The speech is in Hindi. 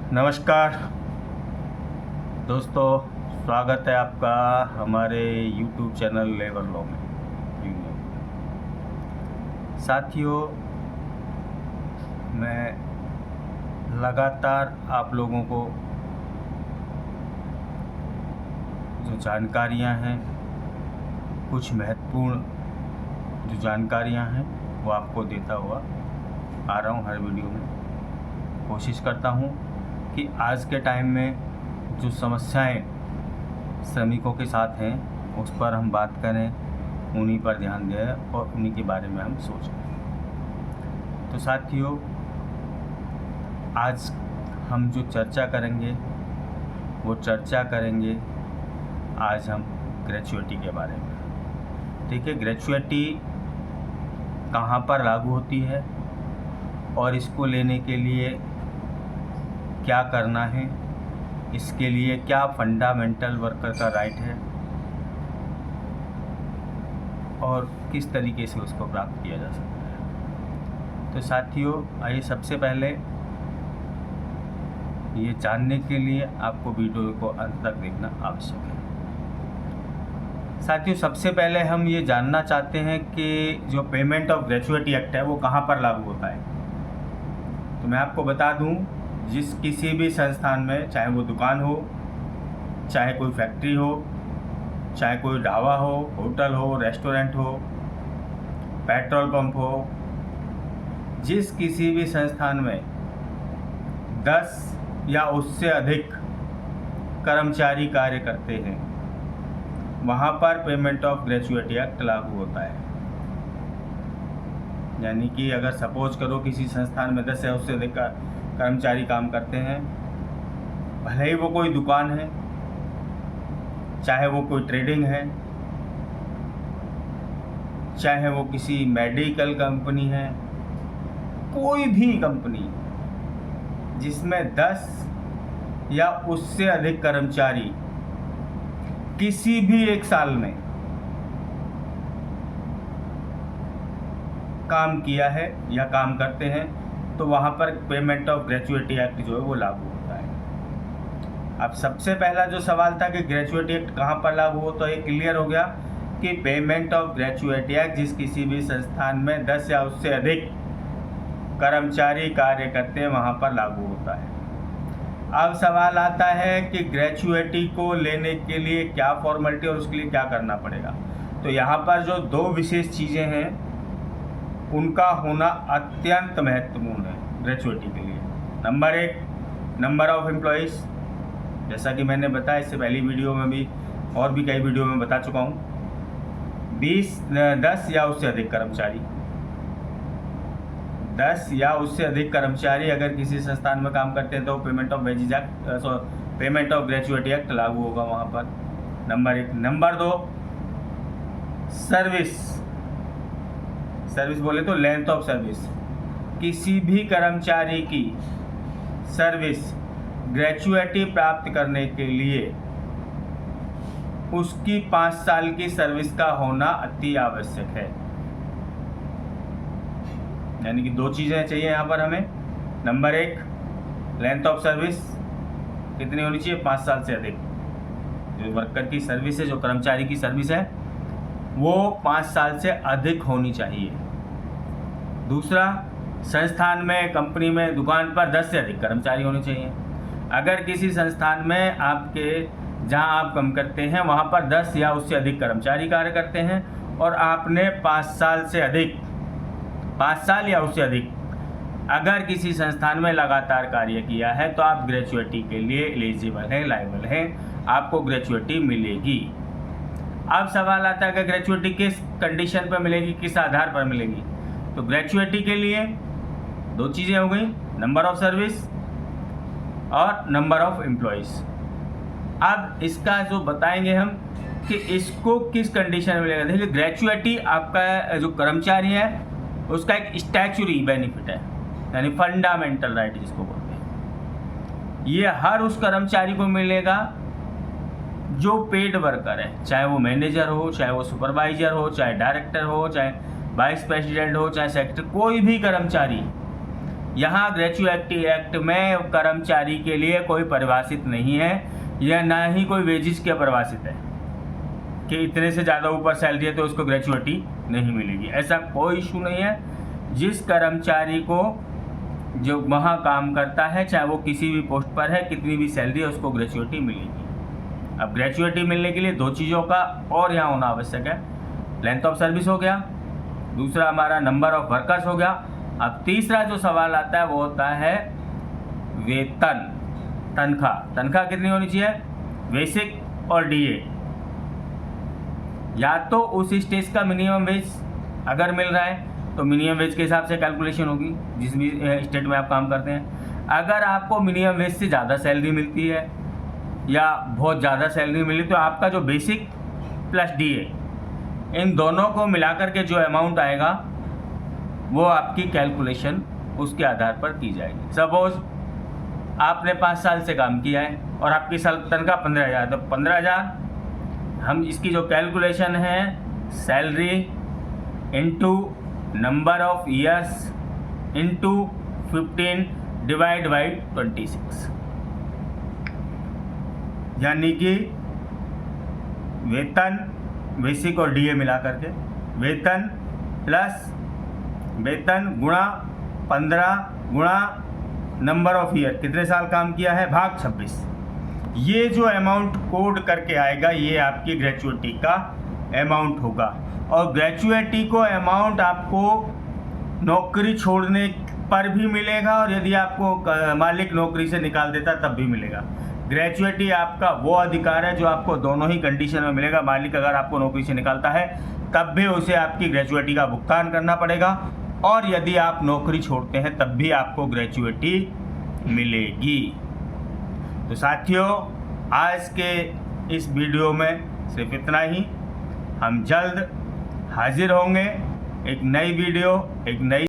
नमस्कार दोस्तों, स्वागत है आपका हमारे YouTube चैनल लेबर लॉ में। साथियों, मैं लगातार आप लोगों को जो जानकारियां हैं, कुछ महत्वपूर्ण जो जानकारियां हैं वो आपको देता हुआ आ रहा हूं हर वीडियो में। कोशिश करता हूं कि आज के टाइम में जो समस्याएं श्रमिकों के साथ हैं उस पर हम बात करें, उन्हीं पर ध्यान दें और उन्हीं के बारे में हम सोचें। तो साथियों, आज हम जो चर्चा करेंगे वो चर्चा करेंगे आज हम ग्रेच्युइटी के बारे में। देखिए, ग्रेच्युइटी कहाँ पर लागू होती है और इसको लेने के लिए क्या करना है, इसके लिए क्या फंडामेंटल वर्कर का राइट है और किस तरीके से उसको प्राप्त किया जा सकता है। तो साथियों, आइए सबसे पहले ये जानने के लिए आपको वीडियो को अंत तक देखना आवश्यक है। साथियों, सबसे पहले हम ये जानना चाहते हैं कि जो पेमेंट ऑफ ग्रेच्युइटी एक्ट है वो कहाँ पर लागू होता है। तो मैं आपको बता दूं, जिस किसी भी संस्थान में, चाहे वो दुकान हो, चाहे कोई फैक्ट्री हो, चाहे कोई ढाबा हो, होटल हो, रेस्टोरेंट हो, पेट्रोल पंप हो, जिस किसी भी संस्थान में 10 या उससे अधिक कर्मचारी कार्य करते हैं वहाँ पर पेमेंट ऑफ ग्रेच्युइटी एक्ट लागू होता है। यानी कि अगर सपोज करो किसी संस्थान में 10 या उससे अधिक कर्मचारी काम करते हैं, भले ही वो कोई दुकान है, चाहे वो कोई ट्रेडिंग है, चाहे वो किसी मेडिकल कंपनी है, कोई भी कंपनी जिसमें 10 या उससे अधिक कर्मचारी किसी भी एक साल में काम किया है या काम करते हैं तो वहाँ पर पेमेंट ऑफ ग्रेच्युइटी एक्ट जो है वो लागू होता है। अब सबसे पहला जो सवाल था कि ग्रेच्युइटी एक्ट कहाँ पर लागू हो, तो ये क्लियर हो गया कि पेमेंट ऑफ ग्रेच्युइटी एक्ट जिस किसी भी संस्थान में 10 या उससे अधिक कर्मचारी कार्य करते हैं वहाँ पर लागू होता है। अब सवाल आता है कि ग्रेच्युइटी को लेने के लिए क्या फॉर्मेलिटी और उसके लिए क्या करना पड़ेगा। तो यहाँ पर जो दो विशेष चीज़ें हैं उनका होना अत्यंत महत्वपूर्ण है ग्रेच्युइटी के लिए। नंबर 1, नंबर ऑफ एम्प्लॉइज़, जैसा कि मैंने बताया इससे पहली वीडियो में भी और भी कई वीडियो में बता चुका हूँ। 10 या उससे अधिक कर्मचारी, 10 या उससे अधिक कर्मचारी अगर किसी संस्थान में काम करते हैं तो payment of wages act, payment of gratuity act लागू होगा वहाँ पर। नंबर 1। नंबर 2, सर्विस बोले तो लेंथ ऑफ सर्विस। किसी भी कर्मचारी की सर्विस ग्रेच्युइटी प्राप्त करने के लिए उसकी 5 साल की सर्विस का होना अति आवश्यक है। यानी कि दो चीज़ें चाहिए यहाँ पर हमें। नंबर 1, लेंथ ऑफ सर्विस कितनी होनी चाहिए, 5 साल से अधिक। जो वर्कर की सर्विस है, जो कर्मचारी की सर्विस है, वो 5 साल से अधिक होनी चाहिए। दूसरा, संस्थान में, कंपनी में, दुकान पर 10 से अधिक कर्मचारी होने चाहिए। अगर किसी संस्थान में आपके जहां आप काम करते हैं वहां पर 10 या उससे अधिक कर्मचारी कार्य करते हैं और आपने 5 साल या उससे अधिक अगर किसी संस्थान में लगातार कार्य किया है तो आप ग्रेच्युइटी के लिए एलिजिबल हैं, लायबल हैं, आपको ग्रेच्युइटी मिलेगी। अब सवाल आता है कि ग्रेच्युइटी किस कंडीशन पर मिलेगी, किस आधार पर मिलेगी। तो ग्रेच्युइटी के लिए दो चीज़ें हो गई, नंबर ऑफ सर्विस और नंबर ऑफ एम्प्लॉइज़। अब इसका जो बताएंगे हम कि इसको किस कंडीशन में मिलेगा। देखिए, ग्रेच्युइटी आपका जो कर्मचारी है उसका एक स्टैच्यूरी बेनिफिट है, यानी फंडामेंटल राइट जिसको बोलते हैं। ये हर उस कर्मचारी को मिलेगा जो पेड वर्कर है, चाहे वो मैनेजर हो, चाहे वो सुपरवाइजर हो, चाहे डायरेक्टर हो, चाहे वाइस प्रेसिडेंट हो, चाहे सेक्रेटरी, कोई भी कर्मचारी यहाँ ग्रेचुइटी एक्ट में कर्मचारी के लिए कोई परिभाषित नहीं है, यह ना ही कोई वेजिस के परिभाषित है कि इतने से ज़्यादा ऊपर सैलरी है तो उसको ग्रेचुइटी नहीं मिलेगी। ऐसा कोई इशू नहीं है। जिस कर्मचारी को जो वहाँ काम करता है, चाहे वो किसी भी पोस्ट पर है, कितनी भी सैलरी है, उसको ग्रेचुइटी मिलेगी। अब ग्रेचुइटी मिलने के लिए दो चीज़ों का और यहाँ होना आवश्यक है। लेंथ ऑफ सर्विस हो गया, दूसरा हमारा नंबर ऑफ वर्कर्स हो गया। अब तीसरा जो सवाल आता है वो होता है वेतन, तनख्वाह। तनख्वाह कितनी होनी चाहिए? बेसिक और डीए। या तो उस स्टेज का मिनिमम वेज अगर मिल रहा है तो मिनिमम वेज के हिसाब से कैलकुलेशन होगी जिस भी स्टेट में आप काम करते हैं। अगर आपको मिनिमम वेज से ज़्यादा सैलरी मिलती है या बहुत ज़्यादा सैलरी मिली तो आपका जो बेसिक प्लस डीए, इन दोनों को मिलाकर के जो अमाउंट आएगा वो आपकी कैलकुलेशन उसके आधार पर की जाएगी। सपोज आपने 5 साल से काम किया है और आपकी साल तनख्वाह 15,000, तो 15,000 हम इसकी जो कैलकुलेशन है salary into number of years into 15 divide by 26, यानी कि वेतन, बेसिक और डीए मिला करके वेतन प्लस वेतन गुणा 15 गुणा नंबर ऑफ ईयर, कितने साल काम किया है, भाग 26। ये जो अमाउंट कोड करके आएगा ये आपकी ग्रेचुइटी का अमाउंट होगा। और ग्रेचुइटी को अमाउंट आपको नौकरी छोड़ने पर भी मिलेगा और यदि आपको मालिक नौकरी से निकाल देता तब भी मिलेगा। ग्रेचुइटी आपका वो अधिकार है जो आपको दोनों ही कंडीशन में मिलेगा। मालिक अगर आपको नौकरी से निकालता है तब भी उसे आपकी ग्रेचुइटी का भुगतान करना पड़ेगा, और यदि आप नौकरी छोड़ते हैं तब भी आपको ग्रेचुइटी मिलेगी। तो साथियों, आज के इस वीडियो में सिर्फ इतना ही। हम जल्द हाजिर होंगे एक नई वीडियो, एक नई